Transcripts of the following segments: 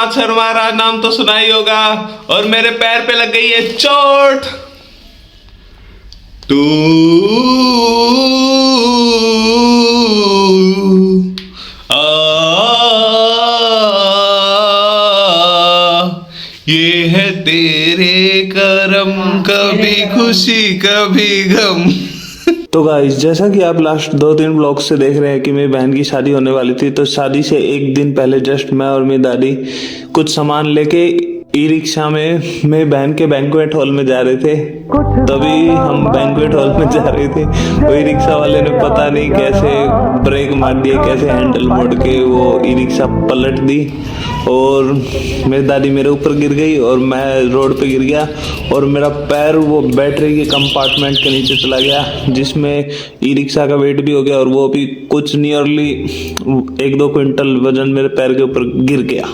युवराज शर्मा, नाम तो सुना ही होगा। और मेरे पैर पे लग गई है चोट। टू ये है तेरे करम, कभी खुशी कभी गम। तो गाइस, जैसा कि आप लास्ट 2-3 ब्लॉग से देख रहे हैं कि मेरी बहन की शादी होने वाली थी, तो शादी से एक दिन पहले जस्ट मैं और मेरी दादी कुछ सामान लेके ई रिक्शा में मेरी बहन के बैंक्वेट हॉल में जा रहे थे। तभी हम बैंक्वेट हॉल में जा रहे थे, वही रिक्शा वाले ने पता नहीं कैसे ब्रेक मार दिया, कैसे हैंडल मोड़ के वो ई रिक्शा पलट दी और मेरी दादी मेरे ऊपर गिर गई और मैं रोड पे गिर गया और मेरा पैर वो बैटरी के कंपार्टमेंट के नीचे चला गया, जिसमें ई रिक्शा का वेट भी हो गया और वो भी कुछ नियरली 1-2 क्विंटल वजन मेरे पैर के ऊपर गिर गया।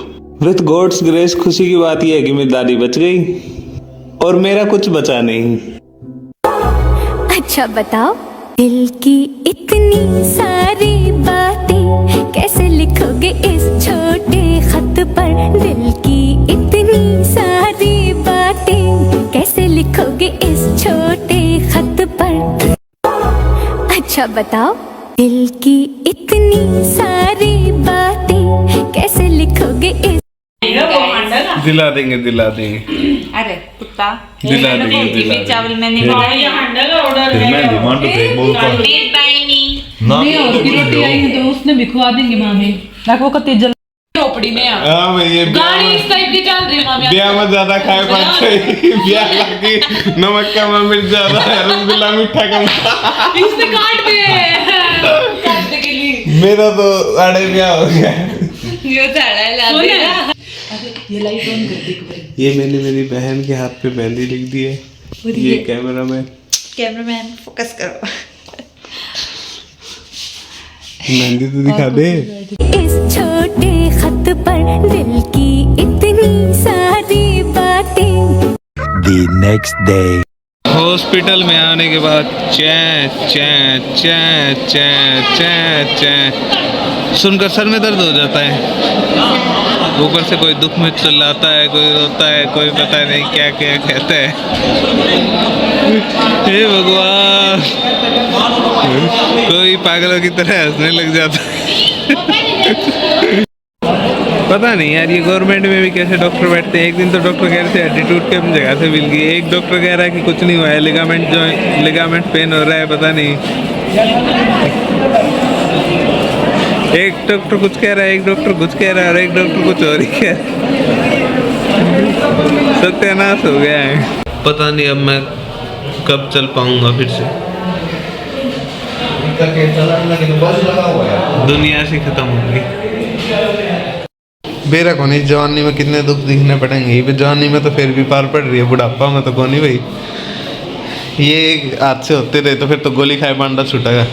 विथ गॉड्स ग्रेस खुशी की बात यह है कि मेरी दादी बच गई और मेरा कुछ बचा नहीं। अच्छा बताओ, दिल की इतनी सारी बातें कैसे लिखोगे इस छोटे खत पर? दिल की इतनी सारी बातें कैसे लिखोगे इस छोटे खत पर? अच्छा बताओ, दिल की इतनी सारी बातें कैसे लिखोगे इस? दिला देंगे अरे कुत्ता दिला देंगे चावल मैंने बनाया नहीं और की रोटी आई है तो उसने भी खुआ देंगे मामी। वो कते जल झोपड़ी में गाड़ी इस टाइप की चल रही मामी। ब्याह में ज्यादा खाए पाते ब्याह लगी नमक कम मिर्च ज्यादा है, रसगुल्ला मीठा कम। इसने काट दिए काटने के लिए। मेरा तो अड़े ब्याह हो गया। ये साड़ा ला देना। ये लाइट ऑन कर दे। ये मैंने मेरी बहन के हाथ पे मेहंदी लिख दी है। ये कैमरामैन फोकस करो। मेहंदी तो दिखा दे। इस छोटे खत पर दिल की इतनी सारी बातें। The next day. हॉस्पिटल में आने के बाद चैं चैं चैं चैं चैं चैं सुनकर सर में दर्द हो जाता है। ऊपर से कोई दुख में चिल्लाता है, कोई रोता है, कोई पता नहीं क्या क्या कहता है। हे भगवान, कोई पागलों की तरह हंसने लग जाता है। पता नहीं यार, ये गवर्नमेंट में भी कैसे डॉक्टर बैठते हैं। एक दिन तो डॉक्टर कह रहे थे एटीट्यूड के जगह से मिल गई, एक डॉक्टर कह रहा है कि कुछ नहीं हुआ है, लिगामेंट पेन हो रहा है, पता नहीं। एक डॉक्टर कुछ कह रहा है, एक डॉक्टर कुछ कह रहा है और एक डॉक्टर कुछ और ही कह रहा है। सत्यानाश हो गया है। पता नहीं अब मैं कब चल पाऊंगा फिर से। दुनिया से खत्म होगी। बेरा को नहीं, जवानी में कितने दुख दिखने पड़ेंगे। जवानी में तो फिर भी पार पड़ रही है, बुढ़ापा में तो कौन ही भाई। ये हादसे होते रहे तो फिर तो गोली खाए बांडा छूटेगा।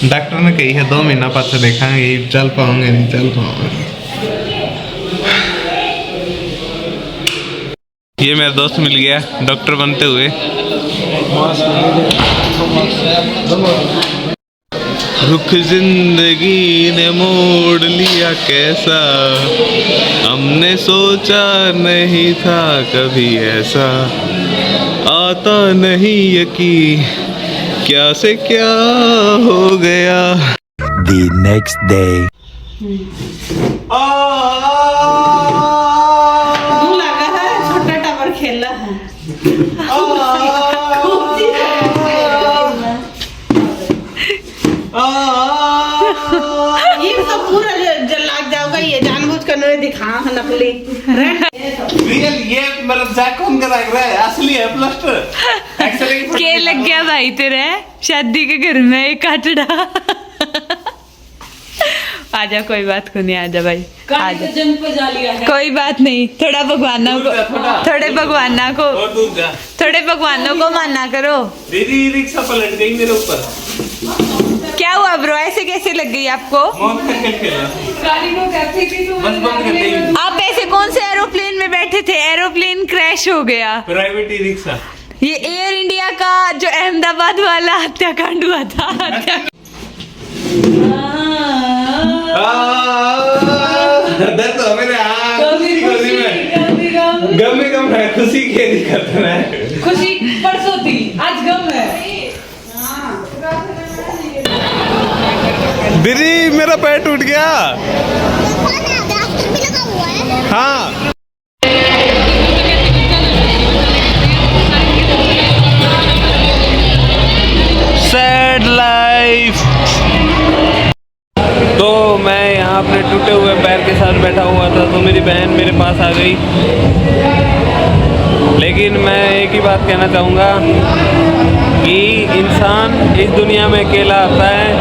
डॉक्टर ने कही है 2 महीना पास देखेंगे, चल पाओगे नहीं चल पाओगे। ये मेरा दोस्त मिल गया डॉक्टर बनते हुए। रुख जिंदगी ने मोड़ लिया कैसा, हमने सोचा नहीं था कभी ऐसा, आता नहीं यकीन क्या से क्या हो गया। The next day. लगा है छोटा टावर खेला है। ये तो पूरा लाग जाओगा, ये जानबूझकर नहीं दिखा है नकली। रियल ये मेरा जैक कौन का लग रहा है, असली है प्लास्टर। एक्सरे के लग गया भाई तेरे शादी के घर में एक काटड़ा। आजा, कोई बात को नहीं, आजा भाई आजा। जंग पे जा लिया है। कोई बात नहीं, थोड़े भगवानों को मानना करो। दीदी रिक्शा पलट गई मेरे ऊपर। क्या हुआ ब्रो, ऐसे कैसे लग गई आपको? आप ऐसे कौन से एरोप्लेन में बैठे थे? एरोप्लेन क्रैश हो गया। Private e rickshaw. ये एयर इंडिया का जो अहमदाबाद वाला हत्याकांड हुआ था दर्द हो मेरे गम है, खुशी के दिक्कत है। खुशी परसों थी, आज गम है। दीदी मेरा पैर टूट गया। हाँ सैड लाइफ। तो मैं यहाँ अपने टूटे हुए पैर के साथ बैठा हुआ था, तो मेरी बहन मेरे पास आ गई। लेकिन मैं एक ही बात कहना चाहूँगा कि इंसान इस दुनिया में अकेला आता है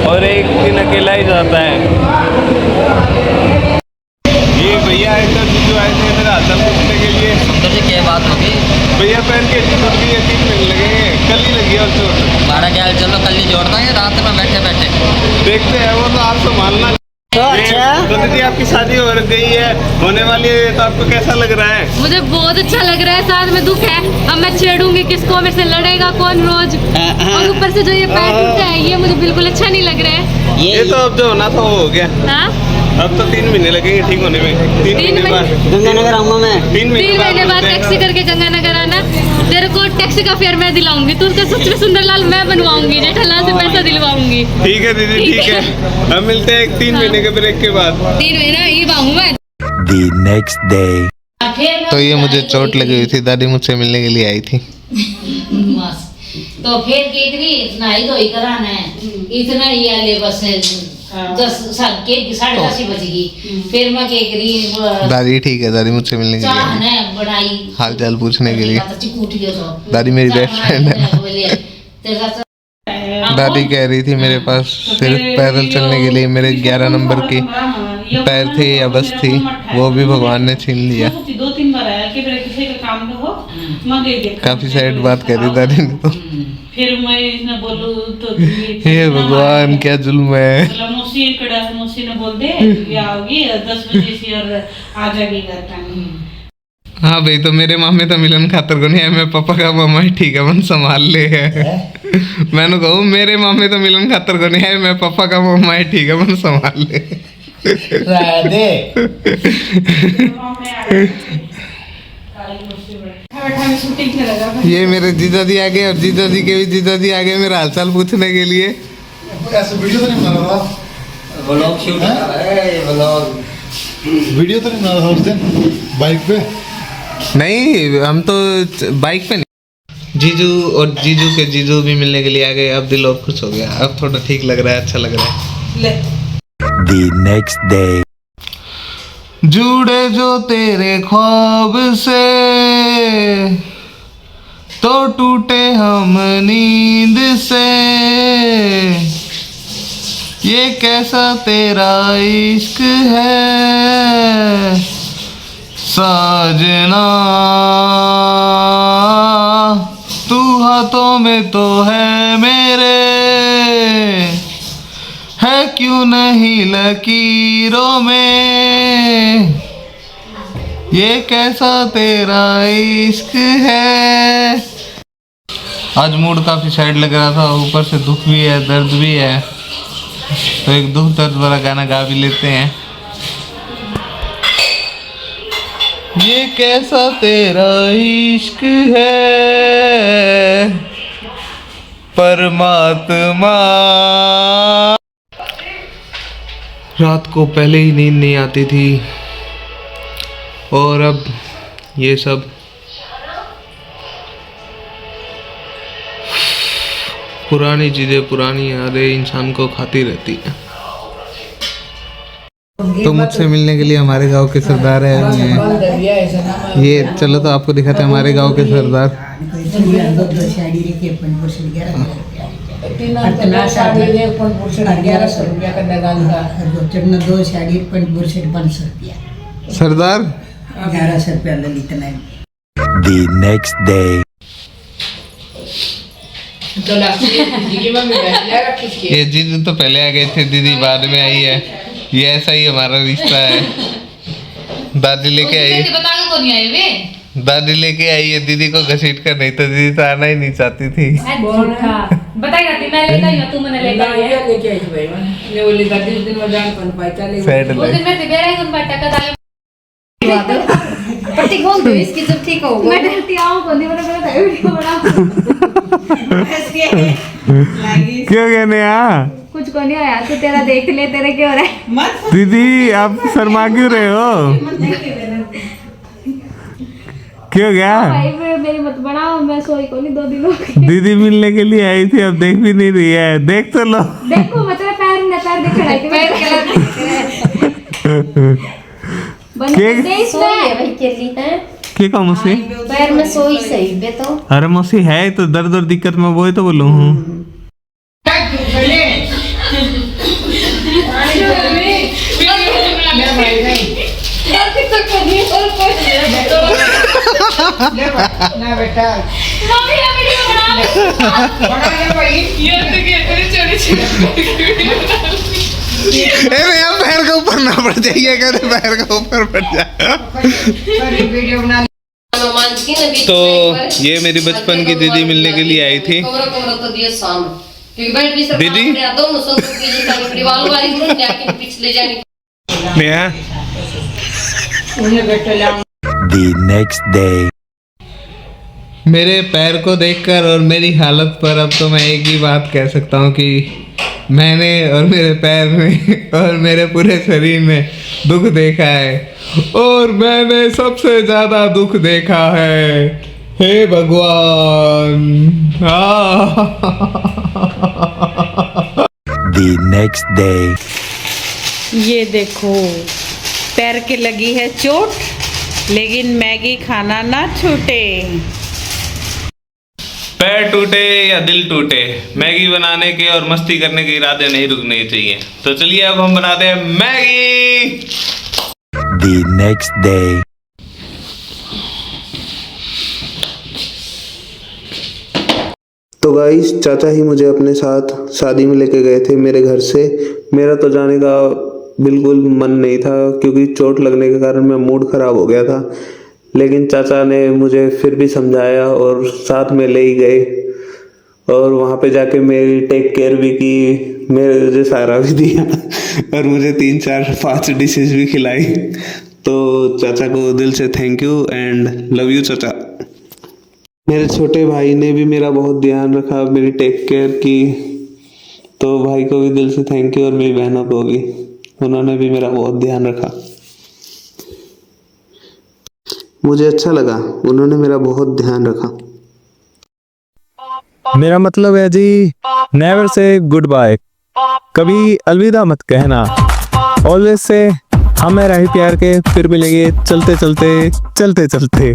और एक दिन अकेला ही जाता है। ये भैया जो आए थे मेरा हाथ पूछने के लिए। क्या बात होगी भैया पैर की चोट भी 3 महीने लगेंगे, कल ही लगी और चोट। हमारा क्या चलो कल ही जोड़ता है, रात में बैठे बैठे देखते हैं, वो तो आप संभालना। तो दीदी आपकी शादी हो गई है, होने वाली है, तो आपको कैसा लग रहा है? मुझे बहुत अच्छा लग रहा है, साथ में दुख है। अब मैं छेड़ूंगी किसको, मेरे से लड़ेगा कौन रोज, और ऊपर से जो ये पैर टूटा है ये मुझे बिल्कुल अच्छा नहीं लग रहा है। ये तो अब जो होना था वो हो गया। हाँ? अब तो 3 महीने लगेंगे ठीक होने में। 3 महीने बाद गंगानगर आऊंगा मैं। 3 महीने बाद टैक्सी करके गंगानगर आना, तेरे को टैक्सी का फेयर मैं दिलाऊंगी, तू उसका सबसे सुंदरलाल मैं बनवाऊंगी, जेठालाल से पैसा दिलवाऊंगी। ठीक है दीदी, ठीक है। हम मिलते हैं 3 महीने के ब्रेक के बाद। 3 महीना ये बाहू मैं। The next day. तो ये मुझे चोट लगी हुई थी, दादी मुझसे मिलने के लिए आई थी। तो फिर कितनी नहाई धोई कराना है, इतना ही आले बस 10:30 बजेगी। फिर मैं क्या करी, दादी ठीक है, दादी मुझसे मिलने के लिए चाह आई। ने बनाई, हाल चाल पूछने के लिए। तो दादी मेरी बेस्ट फ्रेंड है। दादी कह रही थी मेरे पास सिर्फ पैदल चलने के लिए मेरे 11 नंबर की पैर थे या बस थी, वो भी भगवान ने छीन लिया। 2-3 बार आया कि मेरे किसी का काम तो हो, मैं गई देखा। काफी सैड बात कह रही दादी ने तो। फिर मैं इसने बोलूं तो हे भगवान क्या जुल्म है। मतलब मौसी ने बोल दे ये आओगी 10 बजे से और आ जाएगी घर का। हाँ भाई, तो मेरे मामे तो मिलन खातर को नहीं है, मैं पापा का मामा ही ठीक है, मन संभाल ले है। मैंने कहूँ मेरे मामे तो मिलन खातर को नहीं है, मैं पापा का मामा ही ठीक है, मन संभाल ले। ये मेरे जीजा जी आ गए और जीजा जी के भी जीजा जी आ गए मेरा हालचाल पूछने के लिए। वीडियो तो नहीं बना रहा, व्लॉग शूट कर रहा है, व्लॉग वीडियो तो नहीं बना रहा उस दिन बाइक पे। नहीं, हम तो बाइक पे नहीं। जीजू और जीजू के जीजू भी मिलने के लिए आ गए। अब दिल और खुश हो गया, अब थोड़ा ठीक लग रहा है, अच्छा लग रहा है। The next day. जुड़े जो तेरे ख्वाब से तो टूटे हम नींद से, ये कैसा तेरा इश्क है साजना, तू हाथों में तो है मेरे, है क्यों नहीं लकीरों में, ये कैसा तेरा इश्क है। आज मूड काफी सैड लग रहा था, ऊपर से दुख भी है, दर्द भी है, तो एक दुख दर्द वाला गाना गा भी लेते हैं। ये कैसा तेरा इश्क है परमात्मा। रात को पहले ही नींद नहीं आती थी और अब ये सब। पुरानी चीजें पुरानी यादें इंसान को खाती रहती हैं। तो मुझसे मिलने के लिए हमारे गांव के सरदार हैं ये। चलो तो आपको दिखाते हैं हमारे गांव के सरदार। सरदार 1100 रुपया ले इतना। The next day. ये जीजू तो पहले आ गए थे, दीदी बाद में आई है। ये ऐसा ही हमारा रिश्ता है। दादी लेके आई। बता के कौन आई वे? दादी लेके आई है दीदी को घसीट कर, नहीं तो दीदी तो आना ही नहीं चाहती थी। बताई जाती मैं लेकर आई हूं, तू मैंने लेकर आई है। लेके आई भाई मैंने ले बोली दादी उस दिन वो जान पन पाई चले सैड उस दिन मैं बेरा ही सुन पाटा का ताले पट्टी खोल दो इसकी जब ठीक हो मैं डरती आऊं कोनी मैंने मेरा वीडियो बना क्यों कहने कुछ को नहीं आया तो तेरा देख ले, तेरे क्या हो रहा है दीदी आप शर्मा क्यों रहे हो? क्यों गया? भाई मेरी मत बनाओ, मैं सोई को नहीं 2 दिन हो गए। दीदी मिलने के लिए आई थी, अब देख भी नहीं रही है, देख तो लो। देखो मतलब पैर दिख रहा है, पैर बंद केक- दे इसमें भाई के लिए है क्या कहो मौसी? पैर में सोई सही बे तो अरे मौसी है तो दर्द और दिक्कत में वही तो बोलूँ हूँ। ना बेटा मम्मी ये वीडियो बना बड़ा ले भाई ये देखिए तेरी चोरी अरे यार पैर के ऊपर ना पड़ जाइए, कहते पैर के ऊपर पड़ जाए। सारी वीडियो बना तो ये मेरी बचपन की दीदी मिलने के लिए आई थी। तो दिए शाम क्योंकि बैठ भी दीदी? दोनों सब की जितना परिवार वाली मुंह जाके पिछले जाने नेहा उन्हें बेटा ले The next day. मेरे पैर को देखकर और मेरी हालत पर अब तो मैं एक ही बात कह सकता हूँ कि मैंने और मेरे पैर में और मेरे पूरे शरीर में दुख देखा है, और मैंने सबसे ज्यादा दुख देखा है। हे भगवान। The next day. ये देखो पैर के लगी है चोट, लेकिन मैगी खाना ना छूटे। पैर टूटे या दिल टूटे, मैगी बनाने के और मस्ती करने के इरादे नहीं रुकने चाहिए। तो चलिए अब हम बनाते हैं मैगी। The next day. तो गाइस चाचा ही मुझे अपने साथ शादी में लेके गए थे मेरे घर से। मेरा तो जाने का बिल्कुल मन नहीं था क्योंकि चोट लगने के कारण मैं मूड खराब हो गया था, लेकिन चाचा ने मुझे फिर भी समझाया और साथ में ले ही गए, और वहाँ पे जाके मेरी टेक केयर भी की, मुझे सहारा भी दिया और मुझे 3 4 5 डिशेस भी खिलाई। तो चाचा को दिल से thank you and love you चाचा। मेरे छोटे भाई ने भी मेरा बहुत ध्यान रखा, मेरी टेक केयर की, तो भाई को भी दिल से थैंक यू, और मेरी बहनों को भी, उन्होंने भी मेरा बहुत ध्यान रखा। मुझे अच्छा लगा, उन्होंने मेरा बहुत ध्यान रखा। मेरा मतलब है जी, नेवर से गुड बाय, कभी अलविदा मत कहना, ऑलवेज से हम रहे प्यार के, फिर मिलेंगे चलते चलते चलते चलते।